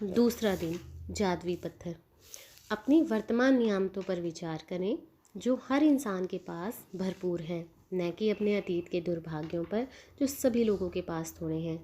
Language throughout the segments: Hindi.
दूसरा दिन, जादुई पत्थर। अपनी वर्तमान नियामतों पर विचार करें जो हर इंसान के पास भरपूर हैं, न कि अपने अतीत के दुर्भाग्यों पर जो सभी लोगों के पास थोड़े हैं।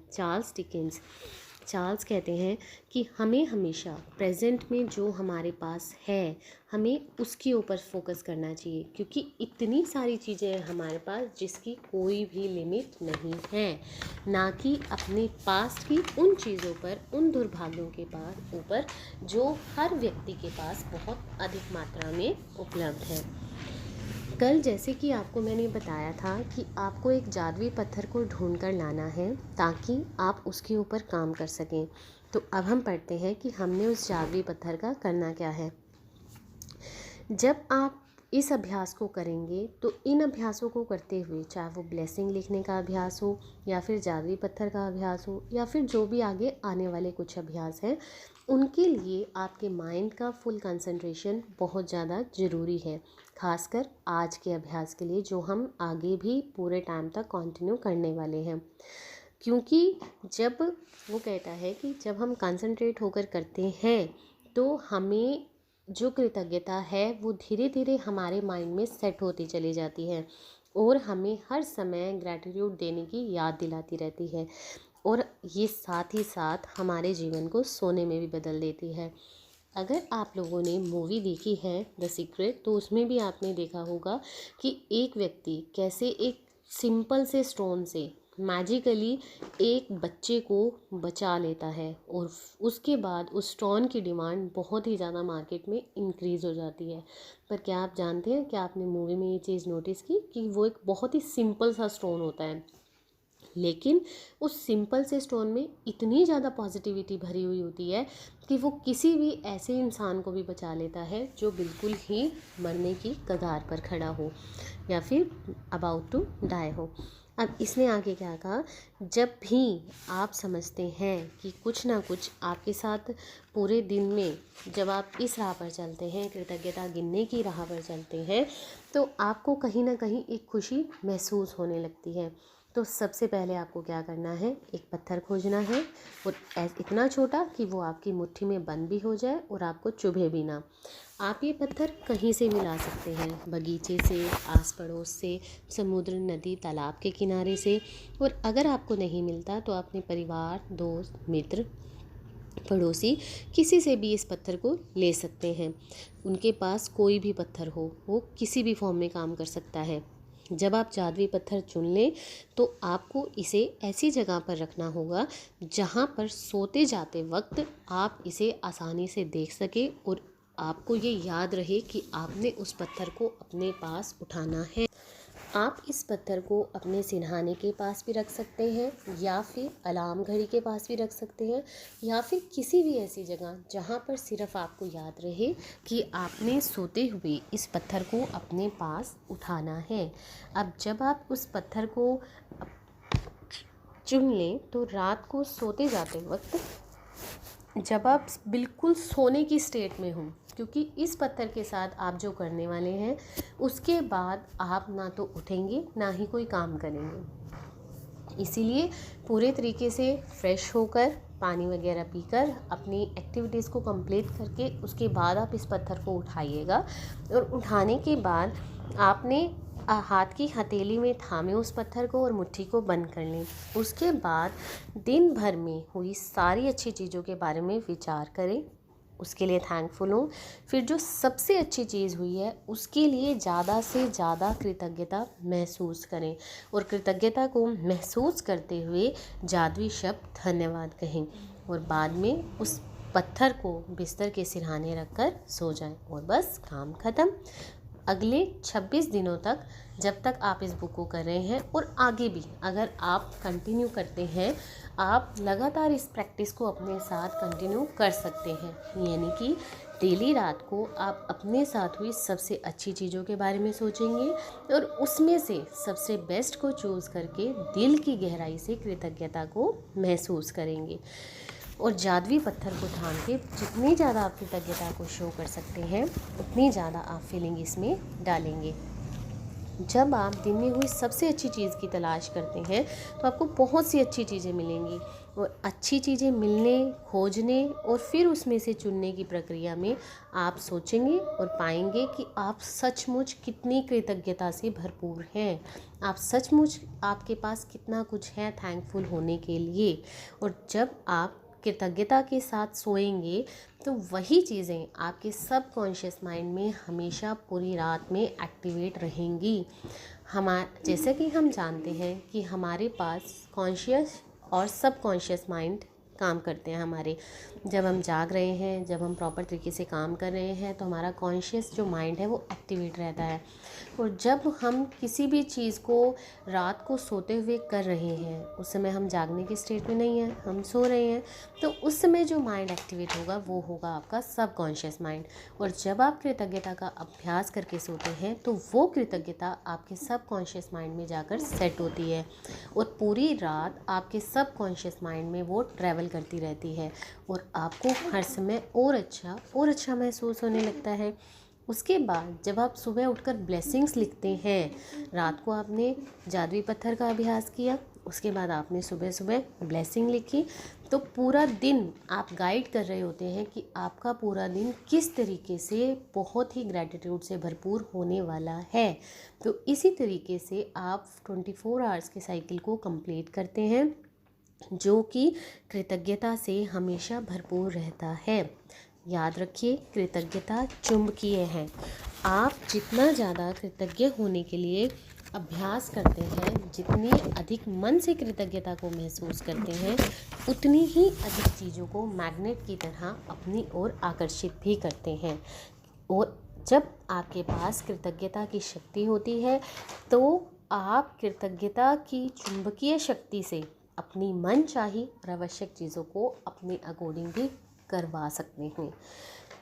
चार्ल्स कहते हैं कि हमें हमेशा प्रेजेंट में जो हमारे पास है हमें उसके ऊपर फोकस करना चाहिए, क्योंकि इतनी सारी चीज़ें हैं हमारे पास जिसकी कोई भी लिमिट नहीं है। ना कि अपने पास्ट की उन चीज़ों पर, उन दुर्भाग्यों के पास ऊपर जो हर व्यक्ति के पास बहुत अधिक मात्रा में उपलब्ध है। कल जैसे कि आपको मैंने बताया था कि आपको एक जादुई पत्थर को ढूंढ कर लाना है ताकि आप उसके ऊपर काम कर सकें। तो अब हम पढ़ते हैं कि हमने उस जादुई पत्थर का करना क्या है। जब आप इस अभ्यास को करेंगे तो इन अभ्यासों को करते हुए, चाहे वो ब्लेसिंग लिखने का अभ्यास हो या फिर जादुई पत्थर का अभ्यास हो या फिर जो भी आगे आने वाले कुछ अभ्यास हैं, उनके लिए आपके माइंड का फुल कंसंट्रेशन बहुत ज़्यादा ज़रूरी है। खासकर आज के अभ्यास के लिए जो हम आगे भी पूरे टाइम तक कंटिन्यू करने वाले हैं, क्योंकि जब वो कहता है कि जब हम कंसंट्रेट होकर करते हैं तो हमें जो कृतज्ञता है वो धीरे धीरे हमारे माइंड में सेट होती चली जाती है और हमें हर समय ग्रैटिट्यूड देने की याद दिलाती रहती है, और ये साथ ही साथ हमारे जीवन को सोने में भी बदल देती है। अगर आप लोगों ने मूवी देखी है द सीक्रेट, तो उसमें भी आपने देखा होगा कि एक व्यक्ति कैसे एक सिंपल से स्टोन से मैजिकली एक बच्चे को बचा लेता है, और उसके बाद उस स्टोन की डिमांड बहुत ही ज़्यादा मार्केट में इंक्रीज़ हो जाती है। पर क्या आप जानते हैं, क्या आपने मूवी में ये चीज़ नोटिस की कि वो एक बहुत ही सिंपल सा स्टोन होता है, लेकिन उस सिंपल से स्टोन में इतनी ज़्यादा पॉजिटिविटी भरी हुई होती है कि वो किसी भी ऐसे इंसान को भी बचा लेता है जो बिल्कुल ही मरने की कगार पर खड़ा हो या फिर अबाउट टू डाई हो। अब इसने आगे क्या कहा, जब भी आप समझते हैं कि कुछ ना कुछ आपके साथ पूरे दिन में, जब आप इस राह पर चलते हैं, कृतज्ञता गिनने की राह पर चलते हैं, तो आपको कहीं ना कहीं एक खुशी महसूस होने लगती है। तो सबसे पहले आपको क्या करना है, एक पत्थर खोजना है, और इतना छोटा कि वो आपकी मुट्ठी में बंद भी हो जाए और आपको चुभे भी ना। आप ये पत्थर कहीं से भी ला सकते हैं, बगीचे से, आस पड़ोस से, समुद्र, नदी, तालाब के किनारे से, और अगर आपको नहीं मिलता तो अपने परिवार, दोस्त, मित्र, पड़ोसी, किसी से भी इस पत्थर को ले सकते हैं। उनके पास कोई भी पत्थर हो, वो किसी भी फॉर्म में काम कर सकता है। जब आप जादुई पत्थर चुन लें तो आपको इसे ऐसी जगह पर रखना होगा जहाँ पर सोते जाते वक्त आप इसे आसानी से देख सके और आपको ये याद रहे कि आपने उस पत्थर को अपने पास उठाना है। आप इस पत्थर को अपने सिरहाने के पास भी रख सकते हैं, या फिर अलार्म घड़ी के पास भी रख सकते हैं, या फिर किसी भी ऐसी जगह जहाँ पर सिर्फ आपको याद रहे कि आपने सोते हुए इस पत्थर को अपने पास उठाना है। अब जब आप उस पत्थर को चुन लें तो रात को सोते जाते वक्त, जब आप बिल्कुल सोने की स्टेट में हों, क्योंकि इस पत्थर के साथ आप जो करने वाले हैं उसके बाद आप ना तो उठेंगे ना ही कोई काम करेंगे। इसीलिए पूरे तरीके से फ्रेश होकर, पानी वगैरह पीकर, अपनी एक्टिविटीज़ को कंप्लीट करके उसके बाद आप इस पत्थर को उठाइएगा। और उठाने के बाद आपने हाथ की हथेली में थामे उस पत्थर को और मुट्ठी को बंद कर लें। उसके बाद दिन भर में हुई सारी अच्छी चीज़ों के बारे में विचार करें, उसके लिए थैंकफुल हूँ। फिर जो सबसे अच्छी चीज़ हुई है उसके लिए ज़्यादा से ज़्यादा कृतज्ञता महसूस करें, और कृतज्ञता को महसूस करते हुए जादुई शब्द धन्यवाद कहें, और बाद में उस पत्थर को बिस्तर के सिरहाने रखकर सो जाएं, और बस काम ख़त्म। अगले 26 दिनों तक, जब तक आप इस बुक को कर रहे हैं, और आगे भी अगर आप कंटिन्यू करते हैं, आप लगातार इस प्रैक्टिस को अपने साथ कंटिन्यू कर सकते हैं। यानी कि डेली रात को आप अपने साथ हुई सबसे अच्छी चीज़ों के बारे में सोचेंगे और उसमें से सबसे बेस्ट को चूज़ करके दिल की गहराई से कृतज्ञता को महसूस करेंगे। और जादुई पत्थर को थाम के जितनी ज़्यादा आप कृतज्ञता को शो कर सकते हैं उतनी ज़्यादा आप फीलिंग इसमें डालेंगे। जब आप दिन में हुई सबसे अच्छी चीज़ की तलाश करते हैं तो आपको बहुत सी अच्छी चीज़ें मिलेंगी, और अच्छी चीज़ें मिलने, खोजने और फिर उसमें से चुनने की प्रक्रिया में आप सोचेंगे और पाएंगे कि आप सचमुच कितनी कृतज्ञता से भरपूर हैं। आप सचमुच, आपके पास कितना कुछ है थैंकफुल होने के लिए। और जब आप कृतज्ञता के साथ सोएंगे तो वही चीज़ें आपके सबकॉन्शियस माइंड में हमेशा पूरी रात में एक्टिवेट रहेंगी। जैसे कि हम जानते हैं कि हमारे पास कॉन्शियस और सबकॉन्शियस माइंड काम करते हैं हमारे। जब हम जाग रहे हैं, जब हम प्रॉपर तरीके से काम कर रहे हैं तो हमारा कॉन्शियस जो माइंड है वो एक्टिवेट रहता है। और जब हम किसी भी चीज़ को रात को सोते हुए कर रहे हैं, उस समय हम जागने की स्टेट में नहीं हैं, हम सो रहे हैं, तो उस समय जो माइंड एक्टिवेट होगा वो होगा आपका सबकॉन्शियस माइंड। और जब आप कृतज्ञता का अभ्यास करके सोते हैं तो वो कृतज्ञता आपके सबकॉन्शियस माइंड में जाकर सेट होती है और पूरी रात आपके सबकॉन्शियस माइंड में वो ट्रैवल करती रहती है और आपको हर समय और अच्छा महसूस होने लगता है। उसके बाद जब आप सुबह उठकर ब्लेसिंग्स लिखते हैं, रात को आपने जादुई पत्थर का अभ्यास किया, उसके बाद आपने सुबह सुबह ब्लेसिंग लिखी, तो पूरा दिन आप गाइड कर रहे होते हैं कि आपका पूरा दिन किस तरीके से बहुत ही ग्रैटिट्यूड से भरपूर होने वाला है। तो इसी तरीके से आप 24 आवर्स के साइकिल को कंप्लीट करते हैं जो कि कृतज्ञता से हमेशा भरपूर रहता है। याद रखिए, कृतज्ञता चुंबकीय है। आप जितना ज़्यादा कृतज्ञ होने के लिए अभ्यास करते हैं, जितनी अधिक मन से कृतज्ञता को महसूस करते हैं, उतनी ही अधिक चीज़ों को मैग्नेट की तरह अपनी ओर आकर्षित भी करते हैं। और जब आपके पास कृतज्ञता की शक्ति होती है तो आप कृतज्ञता की चुंबकीय शक्ति से अपनी मनचाही और आवश्यक चीज़ों को अपने अकॉर्डिंग भी करवा सकते हैं।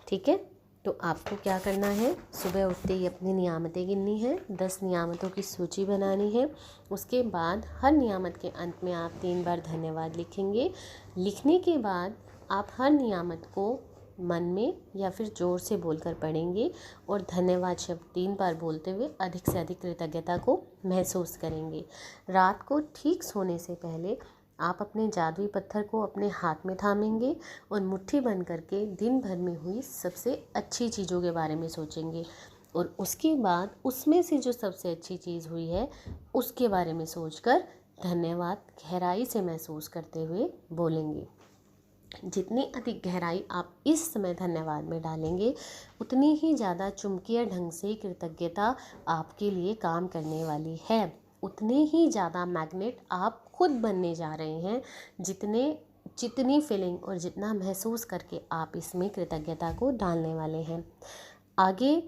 ठीक है, तो आपको क्या करना है, सुबह उठते ही अपनी नियामतें गिननी है, 10 नियामतों की सूची बनानी है। उसके बाद हर नियामत के अंत में आप 3 बार धन्यवाद लिखेंगे। लिखने के बाद आप हर नियामत को मन में या फिर ज़ोर से बोलकर पढ़ेंगे और धन्यवाद शब्द 3 बार बोलते हुए अधिक से अधिक कृतज्ञता को महसूस करेंगे। रात को ठीक सोने से पहले आप अपने जादुई पत्थर को अपने हाथ में थामेंगे और मुट्ठी बंद करके दिन भर में हुई सबसे अच्छी चीज़ों के बारे में सोचेंगे और उसके बाद उसमें से जो सबसे अच्छी चीज़ हुई है उसके बारे में सोचकर धन्यवाद गहराई से महसूस करते हुए बोलेंगे। जितनी अधिक गहराई आप इस समय धन्यवाद में डालेंगे, उतनी ही ज़्यादा चुंबकीय ढंग से कृतज्ञता आपके लिए काम करने वाली है। उतने ही ज़्यादा मैग्नेट आप खुद बनने जा रहे हैं, जितनी फीलिंग और जितना महसूस करके आप इसमें कृतज्ञता को डालने वाले हैं। आगे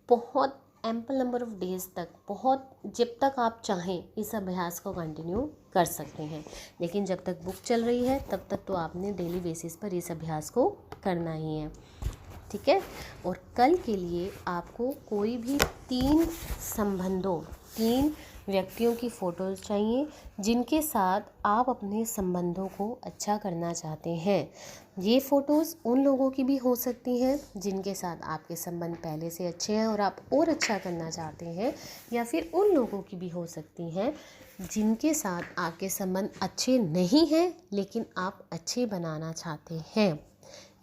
बहुत एम्पल नंबर ऑफ डेज़ तक, बहुत जब तक आप चाहें इस अभ्यास को कंटिन्यू कर सकते हैं, लेकिन जब तक बुक चल रही है तब तक तो आपने डेली बेसिस पर इस अभ्यास को करना ही है। ठीक है, और कल के लिए आपको कोई भी 3 व्यक्तियों की फ़ोटोज़ चाहिए जिनके साथ आप अपने संबंधों को अच्छा करना चाहते हैं। ये फ़ोटोज़ उन लोगों की भी हो सकती हैं जिनके साथ आपके संबंध पहले से अच्छे हैं और आप और अच्छा करना चाहते हैं, या फिर उन लोगों की भी हो सकती हैं जिनके साथ आपके संबंध अच्छे नहीं हैं लेकिन आप अच्छे बनाना चाहते हैं।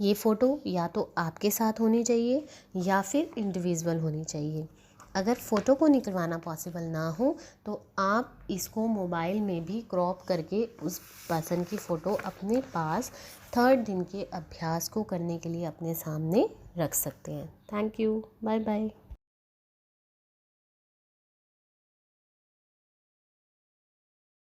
ये फ़ोटो या तो आपके साथ होनी चाहिए या फिर इंडिविजुअल होनी चाहिए। अगर फ़ोटो को निकलवाना पॉसिबल ना हो तो आप इसको मोबाइल में भी क्रॉप करके उस पर्सन की फ़ोटो अपने पास 3rd दिन के अभ्यास को करने के लिए अपने सामने रख सकते हैं। Thank you, bye bye.